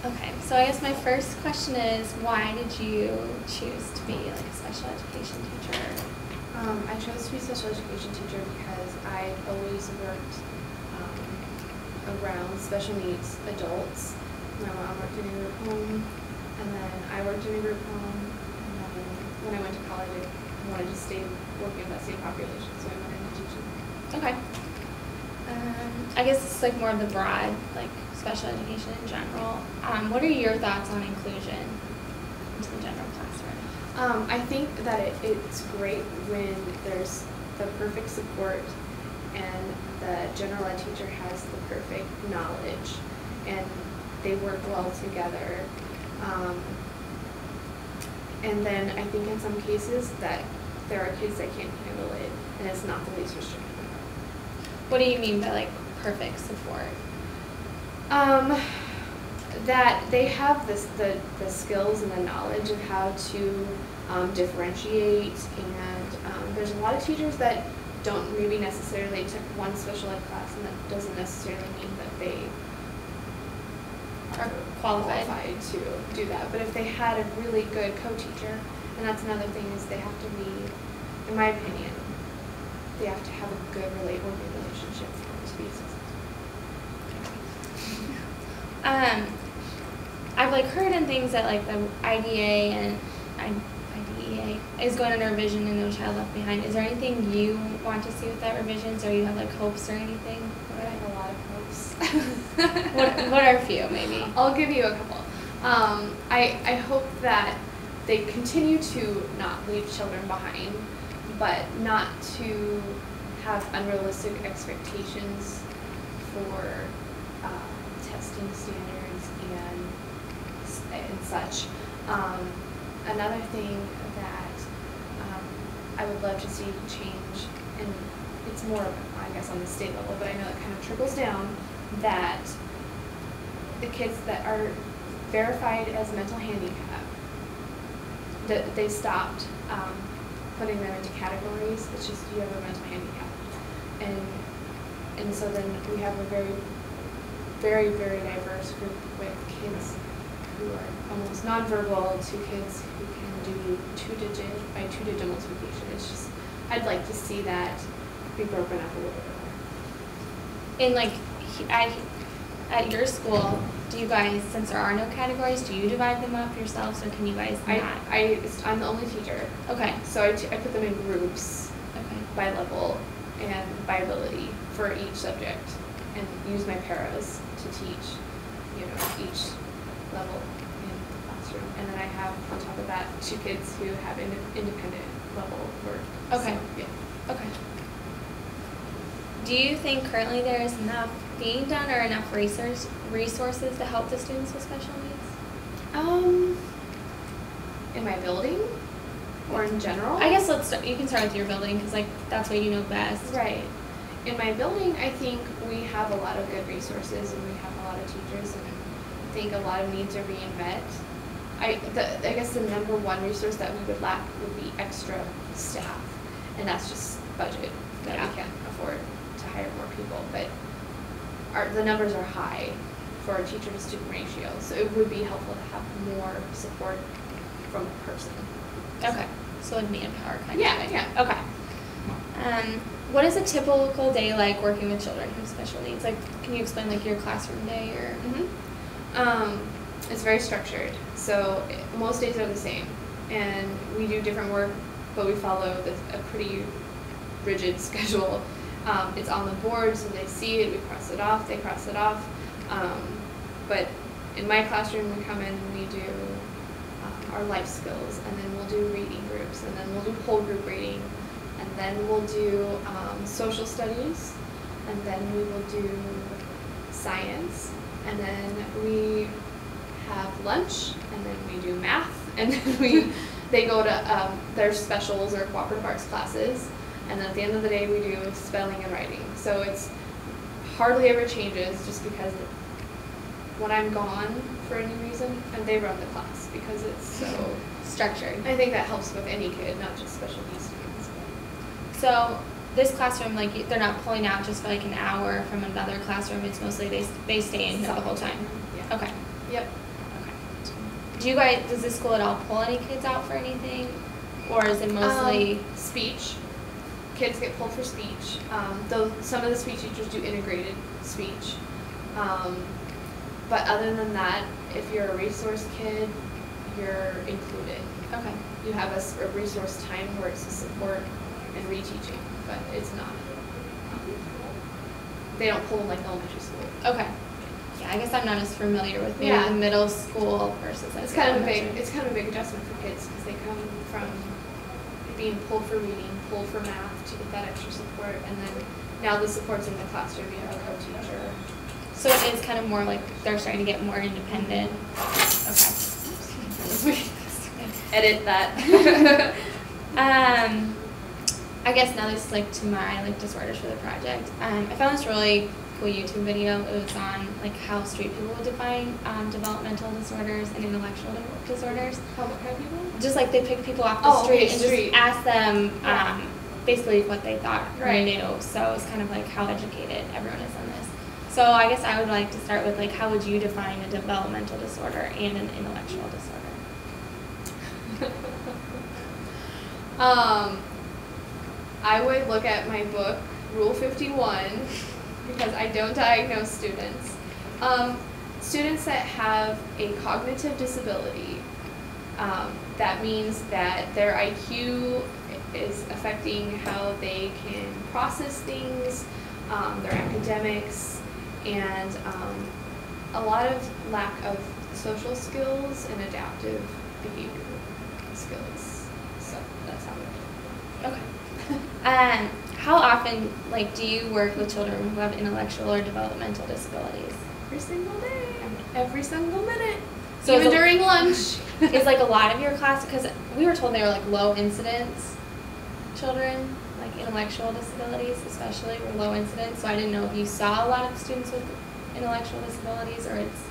Okay, so I guess my first question is, why did you choose to be like a special education teacher? I chose to be a special education teacher because I always worked around special needs adults. My mom worked in a group home, and then I worked in a group home, and then when I went to college, I wanted to stay working with that same population, so I went into teaching. Okay. I guess it's like more of the broad, like special education in general. What are your thoughts on inclusion into the general classroom? I think that it's great when there's the perfect support and the general ed teacher has the perfect knowledge and they work well together. And then I think in some cases that there are kids that can't handle it and it's not the least restrictive. What do you mean by like perfect support? That they have the skills and the knowledge of how to differentiate, and there's a lot of teachers that don't maybe necessarily took one special ed class, and that doesn't necessarily mean that they Are qualified to do that. But if they had a really good co-teacher, and that's another thing, is they have to be, in my opinion, they have to have a good working relationship for it to be successful. I've like heard in things that like the IDEA and IDEA is going under revision and No Child Left Behind. Is there anything you want to see with that revisions, or you have like hopes or anything? I have a lot of hopes. What are a few maybe? I'll give you a couple. I hope that they continue to not leave children behind, but not to have unrealistic expectations for testing standards and such. Another thing that I would love to see change, and it's more, I guess, on the state level, but I know it kind of trickles down, that the kids that are verified as mental handicap, that they stopped putting them into categories. It's just you have a mental handicap, and so then we have a very, very, very diverse group with kids who are almost nonverbal to kids who can do two-digit multiplication. It's just, I'd like to see that be broken up a little bit more. In like at your school, do you guys, since there are no categories, do you divide them up yourselves, or can you guys not? I'm the only teacher. Okay. So I put them in groups. Okay. By level and by ability for each subject, and use my paras to teach, each level in the classroom. And then I have on top of that 2 kids who have independent level work. Okay. So, yeah. Okay. Do you think currently there is enough being done or enough resources to help the students with special needs? In my building or in general? I guess you can start with your building, because like that's what you know best. Right. In my building, I think we have a lot of good resources and we have a lot of teachers, and I think a lot of needs are being met. I guess the number one resource that we would lack would be extra staff, and that's just budget that we can't afford to hire more people. But the numbers are high for our teacher to student ratio, so it would be helpful to have more support from a person. Okay, so like manpower kind of. Yeah. Okay. What is a typical day like working with children who have special needs? Like, can you explain like your classroom day or? It's very structured, so most days are the same, and we do different work, but we follow a pretty rigid schedule. It's on the board, so they see it, we cross it off, they cross it off. But in my classroom, we come in and we do our life skills, and then we'll do reading groups, and then we'll do whole group reading, and then we'll do social studies, and then we will do science, and then we have lunch, and then we do math, and then they go to their specials or cooperative arts classes, and then at the end of the day we do spelling and writing. So it's hardly ever changes, just because when I'm gone for any reason, and they run the class because it's so structured. I think that helps with any kid, not just special needs students. So this classroom, like they're not pulling out just for like an hour from another classroom. It's mostly they stay in here the whole time. Yeah. Okay. Yep. does this school at all pull any kids out for anything? Or is it mostly speech? Kids get pulled for speech. Though some of the speech teachers do integrated speech. But other than that, if you're a resource kid, you're included. Okay. You have a resource time where it's to support and reteaching, but it's not. They don't pull like elementary school. Okay. Yeah, I guess I'm not as familiar with maybe the middle school versus like it's kind of a big adjustment for kids because they come from being pulled for reading, pulled for math to get that extra support, and then now the support's in the classroom. You have a co-teacher. So it is kind of more like they're starting to get more independent. Okay. Edit that. I guess now this is like to my like disorders for the project. I found this really cool YouTube video. It was on like how street people would define developmental disorders and intellectual disorders. How kind of people? Just like they pick people off the street and just ask them basically what they thought right. they knew. So it's kind of like how educated everyone is on this. So I guess I would like to start with like how would you define a developmental disorder and an intellectual disorder? I would look at my book, Rule 51, because I don't diagnose students. Students that have a cognitive disability, that means that their IQ is affecting how they can process things, their academics, and a lot of lack of social skills and adaptive behavior skills. So that's how it Okay. How often, like, do you work with children who have intellectual or developmental disabilities? Every single day, every single minute, so even during lunch. Is like a lot of your class, because we were told they were like low incidence children, like intellectual disabilities especially were low incidence. So I didn't know if you saw a lot of students with intellectual disabilities or it's.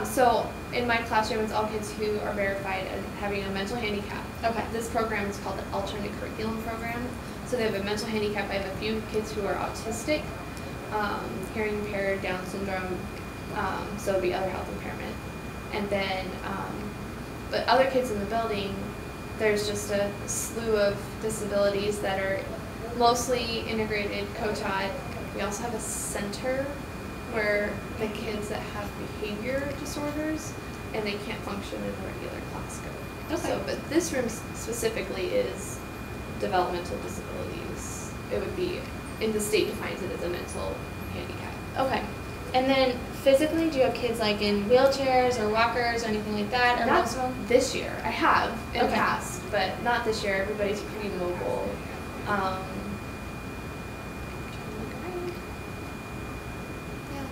So in my classroom, it's all kids who are verified as having a mental handicap. Okay. This program is called the Alternate Curriculum Program. So they have a mental handicap. I have a few kids who are autistic, hearing impaired, Down syndrome, so it'd be other health impairment. And then, but other kids in the building, there's just a slew of disabilities that are mostly integrated, co-taught. We also have a center where the kids that have behavior disorders and they can't function in a regular class go. Okay. So, but this room specifically is developmental disabilities. It would be, and the state defines it as a mental handicap. Okay. And then physically, do you have kids like in wheelchairs or walkers or anything like that? Or Not most of them? this year. I have in the Okay. past, but not this year. Everybody's pretty mobile.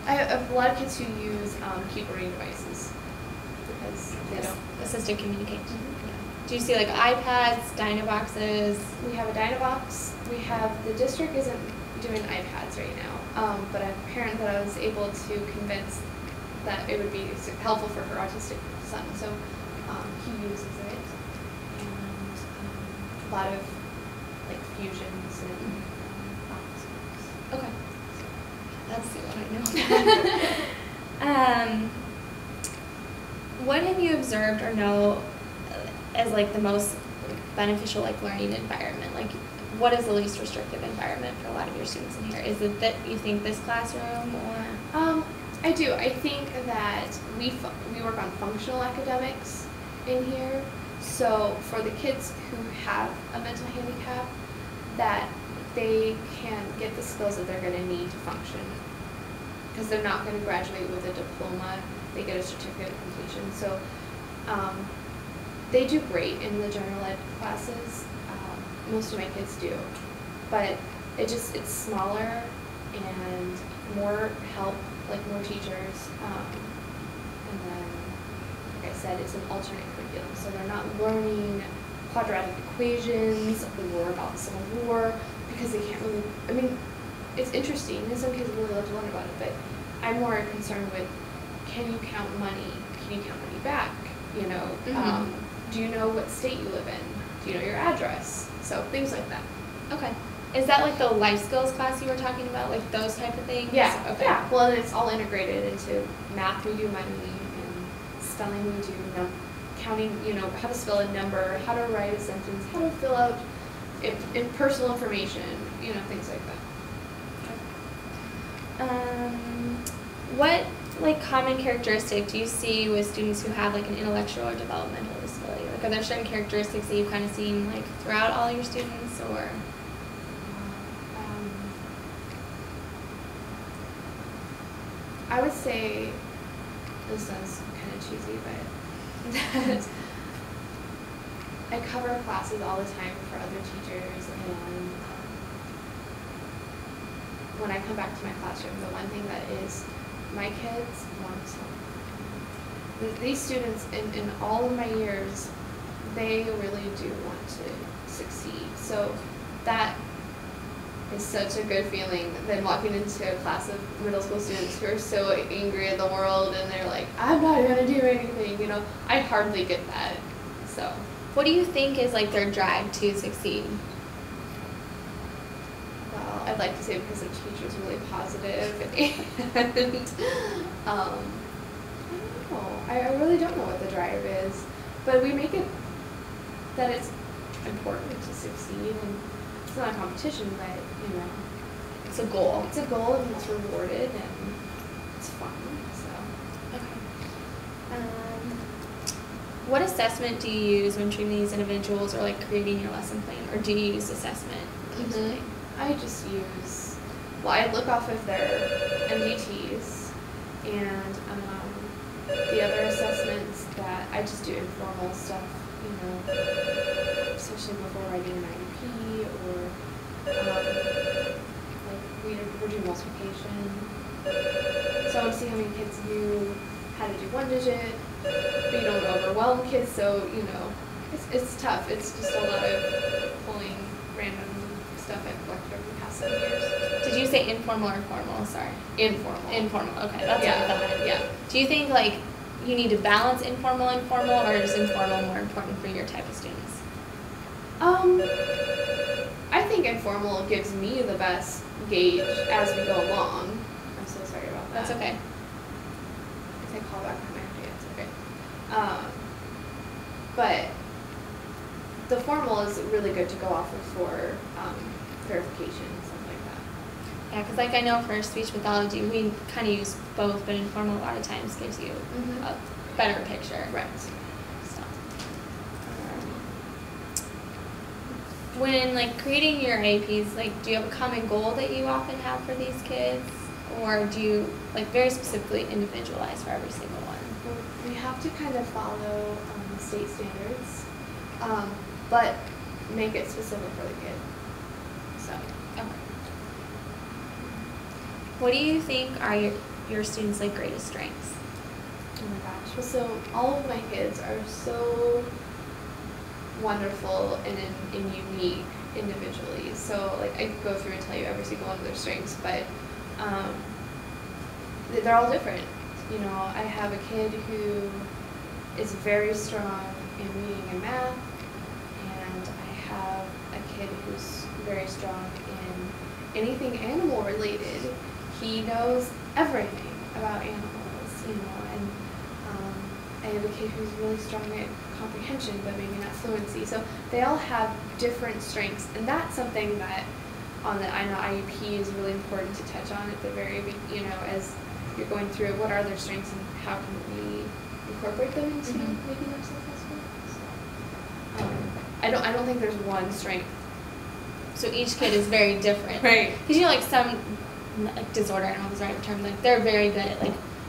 I have a lot of kids who use keyboard reading devices because they don't. Assisted communication. Yeah. Do you see like iPads, Dynaboxes? We have a Dynabox. We have, the district isn't doing iPads right now, but a parent that I was able to convince that it would be helpful for her autistic son, so he uses it, and a lot of like fusions and Okay. That's what I know. What have you observed or know as like the most beneficial like learning environment? Like, what is the least restrictive environment for a lot of your students in here? Is it that you think this classroom or? I do. I think that we work on functional academics in here. So for the kids who have a mental handicap, that they can get the skills that they're going to need to function. Because they're not going to graduate with a diploma, they get a certificate of completion. So they do great in the general ed classes. Most of my kids do, but it's smaller and more help, like more teachers. And then, like I said, it's an alternate curriculum, so they're not learning quadratic equations or about the Civil War because they can't really. I mean, it's interesting, and some kids really love to learn about it, but I'm more concerned with, can you count money? Can you count money back? You know, do you know what state you live in? Do you know your address? So things like that. Okay. Is that like the life skills class you were talking about, like those type of things? Yeah. Okay. Yeah. Well, and it's all integrated into math. We do money, and spelling we do counting, how to spell a number, how to write a sentence, how to fill out personal information, things like that. What common characteristic do you see with students who have an intellectual or developmental disability? Are there certain characteristics that you've kind of seen throughout all your students, or? I would say, this sounds kind of cheesy, but that I cover classes all the time for other teachers, and when I come back to my classroom, the one thing that is my kids want to. These students, in all of my years, they really do want to succeed. So that is such a good feeling than walking into a class of middle school students who are so angry at the world and they're like, I'm not going to do anything, I hardly get that. So, what do you think is their drive to succeed? Well, I'd like to say because the teacher's really positive and I don't know. I really don't know what the drive is, but we make it that it's important to succeed, and it's not a competition, but it's a goal. It's a goal, and it's rewarded, and it's fun. So, okay. What assessment do you use when treating these individuals, or creating your lesson plan, or do you use assessment? I just use. Well, I look off of their MDTs, and the other assessments that I just do informal stuff. Especially before writing an IEP, or we're doing multiplication. So I want to see how many kids knew how to do one digit, but you don't overwhelm kids, so it's tough. It's just a lot of pulling random stuff I've collected over the past 7 years. Did you say informal or formal? Sorry. Informal. Informal. Okay, that's what I thought. Yeah. Do you think you need to balance informal and formal, or is informal more important for your type of students? I think informal gives me the best gauge as we go along. I'm so sorry about that. That's okay. If I call back on my idea, it's okay. But the formal is really good to go off of for verification and stuff like that. Yeah, because I know for speech pathology, we kind of use both, but informal a lot of times gives you a better picture. Right. So, when creating your APs, do you have a common goal that you often have for these kids, or do you very specifically individualize for every single one? Well, we have to kind of follow state standards, but make it specific for the kid. So. Okay. What do you think are your students' greatest strengths? Oh my gosh. Well, so all of my kids are so wonderful and unique individually. So I could go through and tell you every single one of their strengths, but they're all different. I have a kid who is very strong in reading and math, and I have a kid who's very strong in anything animal related. He knows everything about animals, and I have a kid who's really strong at comprehension, but maybe not fluency. So they all have different strengths, and that's something that on the IEP is really important to touch on at the very, as you're going through it. What are their strengths, and how can we incorporate them into making them successful? So, I don't think there's one strength. So each kid is very different, right? Because some disorder, I don't know if it's the right term, they're very good at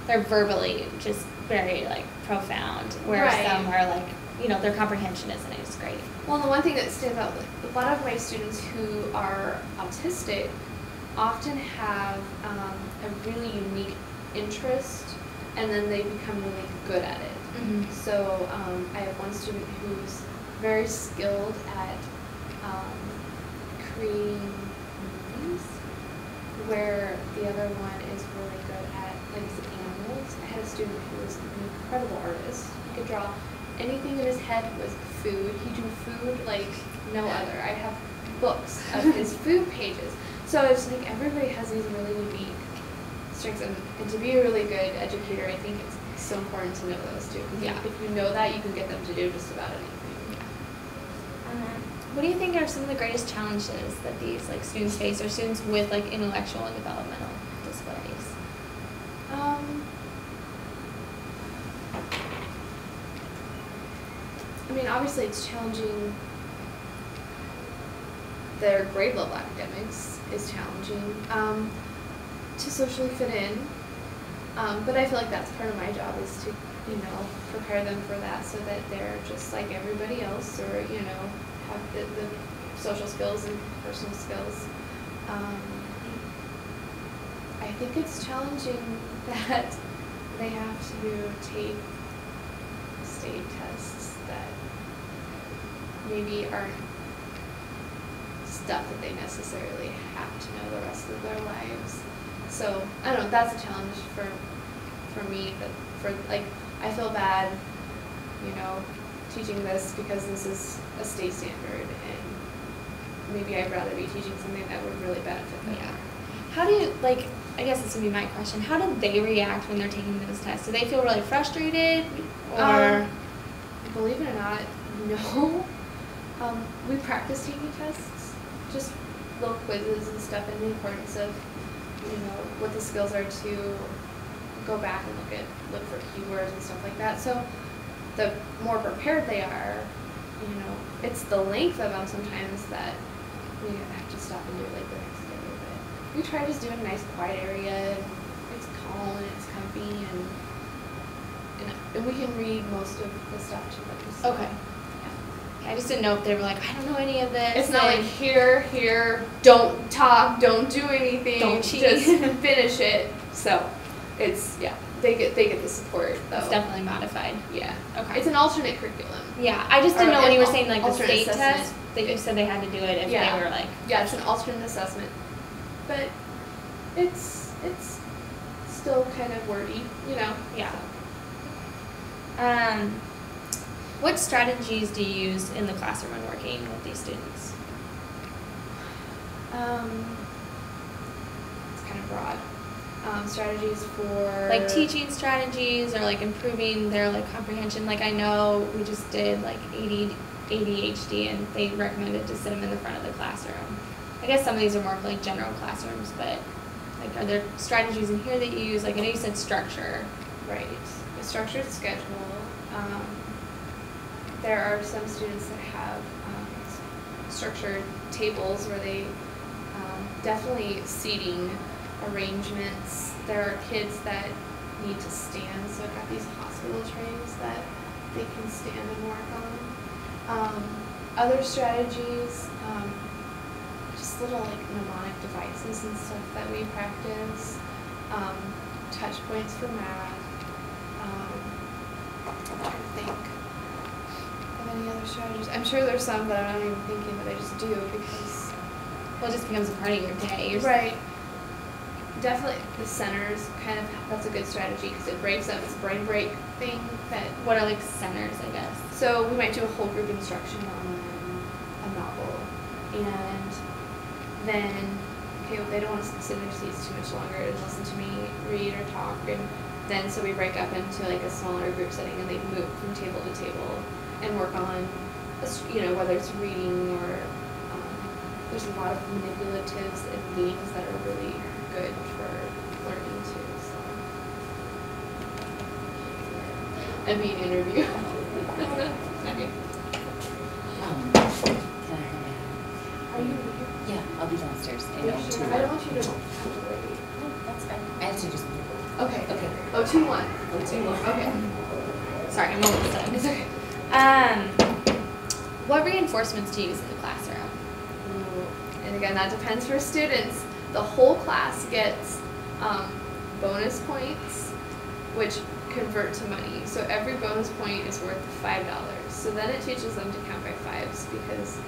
they're verbally just very profound, whereas some are their comprehension isn't as great. Well, the one thing that stands out, a lot of my students who are autistic often have a really unique interest, and then they become really good at it. So I have one student who's very skilled at creating movies, where the other one is really good at animals. I had a student who was an incredible artist. He could draw anything in his head was food. He drew food like no other. I have books of his food pages. So it's everybody has these really unique strengths, and to be a really good educator, I think it's so important to know those too. Because Yeah. if you know that, you can get them to do just about anything. What do you think are some of the greatest challenges that these like students face, or students with like intellectual and developmental disabilities? I mean, obviously it's challenging. Their grade level academics is challenging to socially fit in, but I feel like that's part of my job is to, prepare them for that so that they're just like everybody else, or have the social skills and personal skills. I think it's challenging that they have to take state tests that maybe aren't stuff that they necessarily have to know the rest of their lives. So I don't know, that's a challenge for me, I feel bad, teaching this because this is a state standard, and maybe I'd rather be teaching something that would really benefit them. Yeah. How do you, I guess this would be my question, how do they react when they're taking those tests? Do they feel really frustrated, or? Believe it or not, no. We practice taking tests, just little quizzes and stuff, and the importance of, what the skills are to go back and look for keywords and stuff like that. So the more prepared they are, it's the length of them sometimes that we have to stop and do it the next day. But we try just doing a nice quiet area, and it's calm and it's comfy, and we can read most of the stuff to them. So. Okay. I just didn't know if they were like, I don't know any of this. It's not like here, don't talk, don't do anything, don't cheat. Just finish it. So it's they get the support though. It's definitely modified. Yeah. Okay. It's an alternate curriculum. Yeah, I just didn't know when you were saying the assessment. state test that you said they had to do it if they were like. Yeah, it's an alternate assessment, but it's still kind of wordy, Yeah. What strategies do you use in the classroom when working with these students? It's kind of broad. Strategies for teaching strategies, or improving their comprehension. I know we just did ADHD, and they recommended to sit them in the front of the classroom. I guess some of these are more for general classrooms, but are there strategies in here that you use? I know you said structure. Right. A structured schedule. There are some students that have structured tables where they definitely seating arrangements. There are kids that need to stand, so I've got these hospital trays that they can stand and work on. Other strategies, just little mnemonic devices and stuff that we practice. Touch points for math. I'm trying to think of any other strategies. I'm sure there's some that I'm not even thinking, but I just do because. Well, it just becomes a part of your day. Right. Definitely the centers that's a good strategy because it breaks up this brain break thing that. What are centers, I guess? So we might do a whole group instruction on a novel, and then they don't want to sit in their seats too much longer and listen to me read or talk, and then so we break up into a smaller group setting, and they move from table to table and work on whether it's reading or there's a lot of manipulatives and games that are really good for learning too. So and being interviewed. Okay. Can I come Are you? Yeah, I'll be downstairs. I Sure. know. I don't want you to have to wait. No, that's fine. I have to just. Okay. Okay. Oh, 2-1. Oh, 2-1. Okay. Sorry, I'm almost done. It's okay. What reinforcements do you use in the classroom? Ooh. And again, that depends for students. The whole class gets bonus points, which convert to money. So every bonus point is worth $5. So then it teaches them to count by fives, because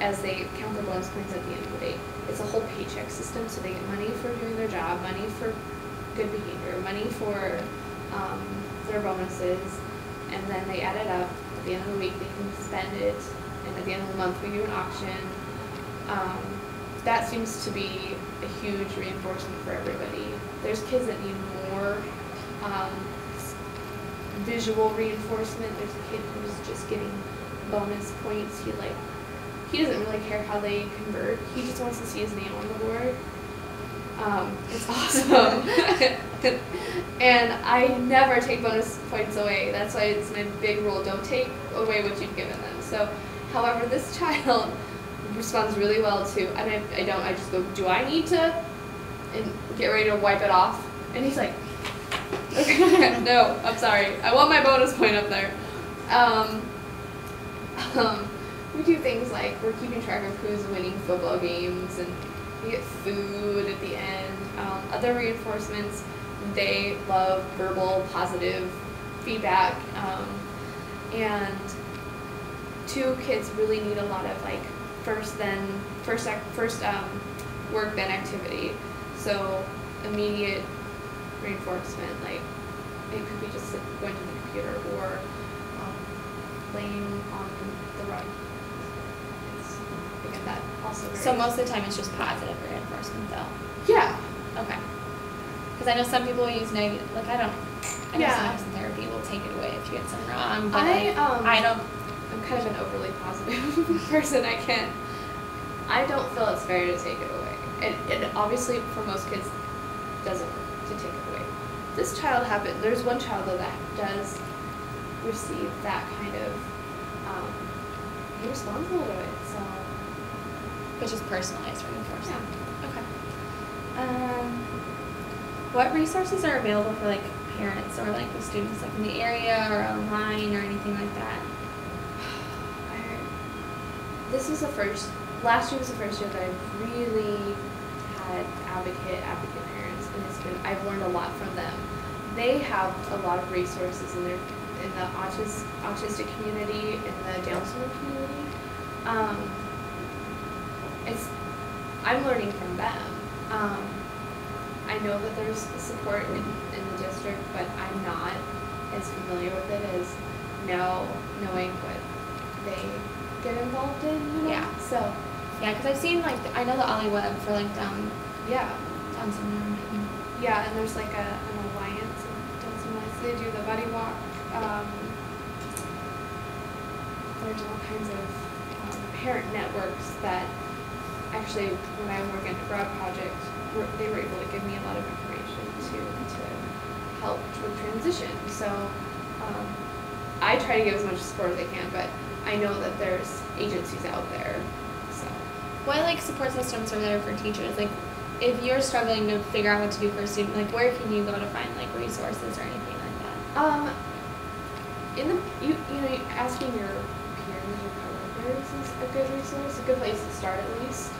as they count their bonus points at the end of the day, it's a whole paycheck system. So they get money for doing their job, money for good behavior, money for their bonuses, and then they add it up. At the end of the week, they can spend it, and at the end of the month, we do an auction. That seems to be a huge reinforcement for everybody. There's kids that need more Um, visual reinforcement. There's a kid who's just getting bonus points. He doesn't really care how they convert. He just wants to see his name on the board. It's awesome. And I never take bonus points away. That's why it's my big rule. Don't take away what you've given them. So, however, this child responds really well to, and I just go, do I need to? And get ready to wipe it off. And he's like, okay, no, I'm sorry. I want my bonus point up there. We do things like we're keeping track of who's winning football games, and we get food at the end. Other reinforcements, they love verbal positive feedback. And two kids really need a lot of like first work then activity. So immediate reinforcement, like it could be just going to the computer or playing on the rug. Again, that also very. So most of the time it's just positive reinforcement, though. Yeah. Okay. Because I know some people use negative. Like I know sometimes in therapy will take it away if you get something wrong. But I don't. I'm kind of an overly positive person. I don't feel it's fair to take it away. And obviously for most kids doesn't work to take it away. This child there's one child though that does receive that kind of, he responds a little bit, so. Which is personalized reinforcement. Yeah. Okay. What resources are available for like parents or like the students like in the area or online or anything like that? Last year was the first year that I really had advocate parents, and I've learned a lot from them. They have a lot of resources in the autistic community, in the Down syndrome community. I'm learning from them. I know that there's support in the district, but I'm not as familiar with it as knowing what they get involved in, you know? Yeah. So. Yeah, because I've seen like I know the Ollie Web for like Down syndrome. Yeah, and there's like an alliance of Down syndrome. They do the buddy walk. There's all kinds of parent networks that actually, when I work in a grad project, they were able to give me a lot of information to help with transition. So I try to give as much support as I can, but I know that there's agencies out there. So what like support systems are there for teachers? Like if you're struggling to figure out what to do for a student, like where can you go to find like resources or anything like that? Asking your peers or coworkers is a good resource, a good place to start at least.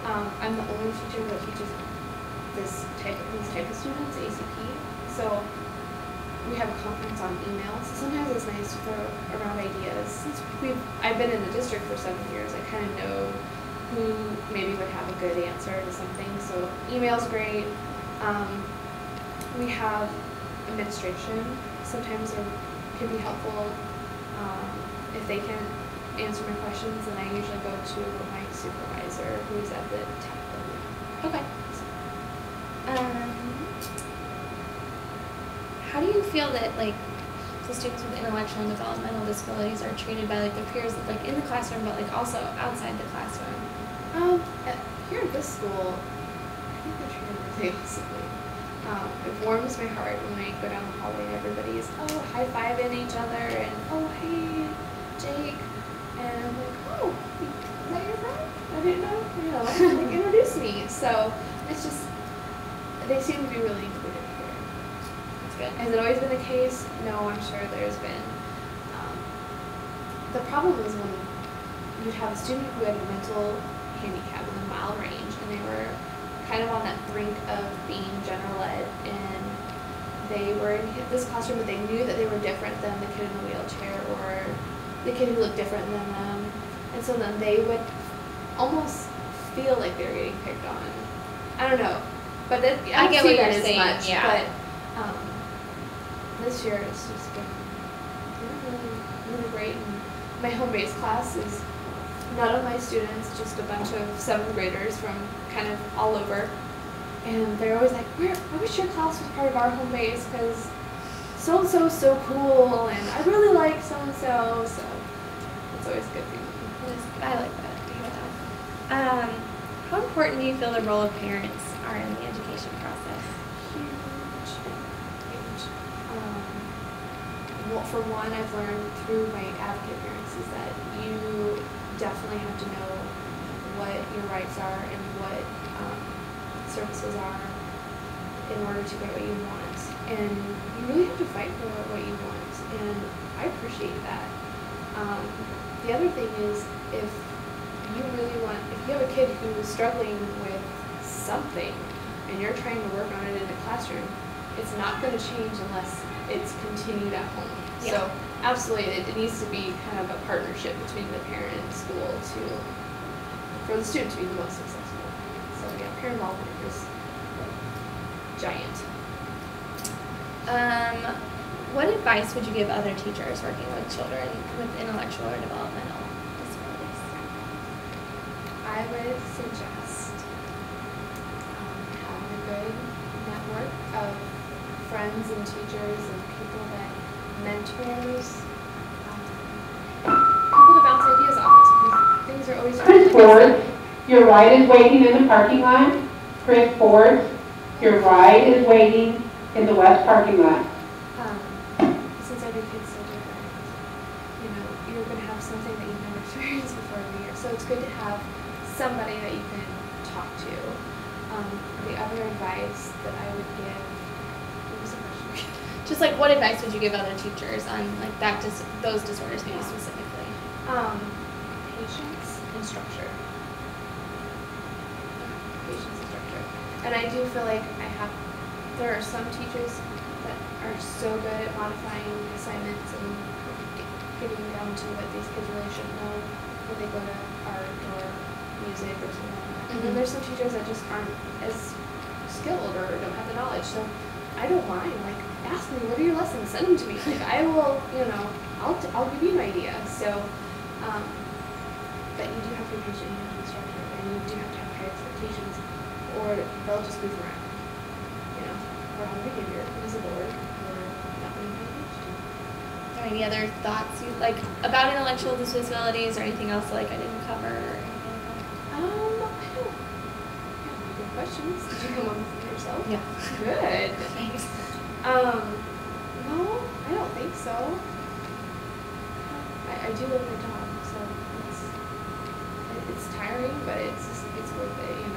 I'm the only teacher that teaches these type of students, ACP. So we have a conference on email. So sometimes it's nice to throw around ideas. Since I've been in the district for 7 years, I kind of know who maybe would have a good answer to something. So email's great. We have administration. Sometimes can be helpful if they can answer my questions, and I usually go to my supervisor who's at the tech building. Okay. How do you feel that like the students with intellectual and developmental disabilities are treated by like their peers like in the classroom but like also outside the classroom? Here at this school, I think they're treated really awesomely. It warms my heart when I go down the hallway and everybody's high-fiving each other and hey Jake, and I'm like, oh, is that your friend? I didn't know, like introduce me. So it's just, they seem to be really included here. That's good. Has it always been the case? No, I'm sure there's been. The problem is when you'd have a student who had a mental handicap in the mild range, and they were kind of on that brink of being general ed, and they were in this classroom, but they knew that they were different than the kid in the wheelchair or the kid who looked different than them, and so then they would almost feel like they were getting picked on. I don't know, but I get what you're saying. Much, yeah. But this year it's just been really great. And my home-based class is none of my students, just a bunch of 7th graders from kind of all over. And they're always like, I wish your class was part of our home base because so and so is so cool, and I really like so and so. So it's always a good thing. I like that. I hear that. How important do you feel the role of parents are in the education process? Huge, huge. Well, for one, I've learned through my advocate parents is that you definitely have to know what your rights are and what services are in order to get what you want. And you really have to fight for what you want. And I appreciate that. The other thing is if you have a kid who is struggling with something and you're trying to work on it in a classroom, it's not going to change unless it's continued at home. Yeah. So absolutely, it needs to be kind of a partnership between the parent and school for the student to be the most successful. So yeah, parent involvement is giant. What advice would you give other teachers working with children with intellectual or developmental disabilities? I would suggest having a good network of friends and teachers and people that mentors, people to bounce ideas off of, because things are always Chris Ford, your ride is waiting in the parking lot. Chris Ford, your ride is waiting in the west parking lot. Since every kid's so different, you're going to have something that you've never experienced before every year. So it's good to have somebody that you can talk to. The other advice that I would give, what was the question? Just like what advice would you give other teachers on like those disorders maybe specifically? Patience and structure. Patience and structure. And I do feel like there are some teachers that are so good at modifying assignments and getting down to what these kids really should know when they go to art or music or something like that. And then there's some teachers that just aren't as skilled or don't have the knowledge. So I don't mind. Like, ask me, what are your lessons? Send them to me. Like, I will, I'll give you an idea. So, but you do have to be patient, you have to be structured, and you do have to have high expectations, or they'll just goof around. Or have behavior visible or not being paid attention to. Any other thoughts you like about intellectual disabilities or anything else like I didn't cover? Or anything like that? I don't. Good questions. Did you come up with them yourself? Yeah. Good. Thanks. No, I don't think so. I do love my job, so it's tiring, but it's worth it.